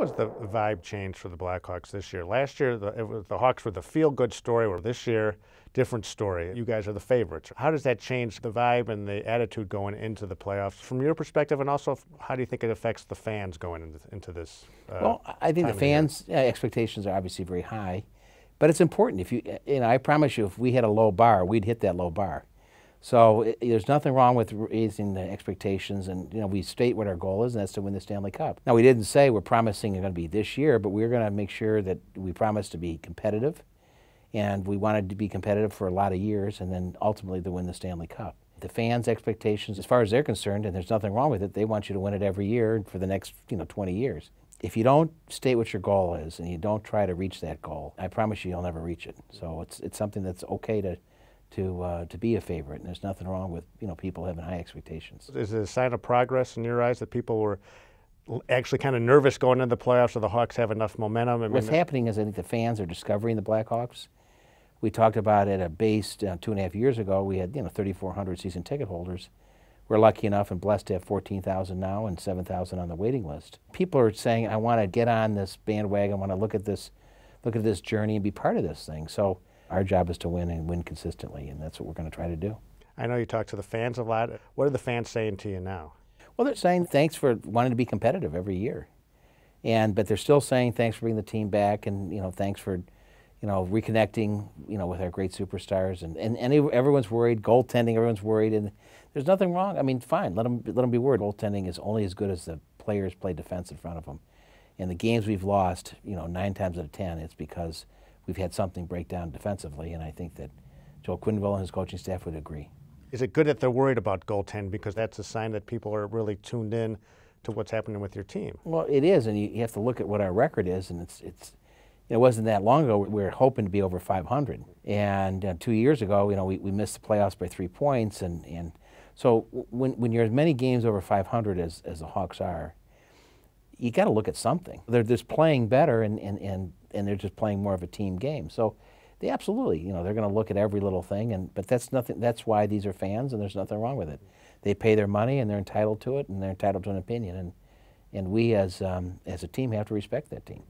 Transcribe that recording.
has the vibe changed for the Blackhawks this year? Last year, the Hawks were the feel-good story, where this year, different story. You guys are the favorites. How does that change the vibe and the attitude going into the playoffs from your perspective, and also how do you think it affects the fans going into this? Well, I think the fans' expectations are obviously very high, but it's important. If I promise you, if we had a low bar, we'd hit that low bar. So there's nothing wrong with raising the expectations, and we state what our goal is, and that's to win the Stanley Cup. Now, we didn't say we're promising it's going to be this year, but we're going to make sure that we promise to be competitive, and we wanted to be competitive for a lot of years, and then ultimately to win the Stanley Cup. The fans' expectations, as far as they're concerned, and there's nothing wrong with it, they want you to win it every year for the next 20 years. If you don't state what your goal is, and you don't try to reach that goal, I promise you'll never reach it. So it's something that's okay to be a favorite, and there's nothing wrong with people having high expectations. Is it a sign of progress in your eyes that people were actually kind of nervous going into the playoffs, so the Hawks have enough momentum? What's happening is I think the fans are discovering the Blackhawks. We talked about it at base 2.5 years ago. We had 3,400 season ticket holders. We're lucky enough and blessed to have 14,000 now and 7,000 on the waiting list. People are saying, I want to get on this bandwagon, I want to look at this journey and be part of this thing. So our job is to win and win consistently, and that's what we're going to try to do. I know you talk to the fans a lot. What are the fans saying to you now? Well, they're saying thanks for wanting to be competitive every year, but they're still saying thanks for bringing the team back, and thanks for reconnecting with our great superstars, and everyone's worried. Goaltending, everyone's worried, and there's nothing wrong. I mean, fine, let them be worried. Goaltending is only as good as the players play defense in front of them. And the games we've lost, 9 times out of 10, it's because we've had something break down defensively, and I think that Joe Quenneville and his coaching staff would agree. Is it good that they're worried about goaltending, because that's a sign that people are really tuned in to what's happening with your team? Well, it is, and you have to look at what our record is, and it wasn't that long ago we were hoping to be over 500, and 2 years ago, we missed the playoffs by 3 points, and so when you're as many games over 500 as the Hawks are, you got to look at something. They're just playing better, and they're just playing more of a team game. So they absolutely, they're going to look at every little thing, but that's nothing. That's why these are fans, and there's nothing wrong with it. They pay their money, and they're entitled to it, and they're entitled to an opinion, and we as a team have to respect that team.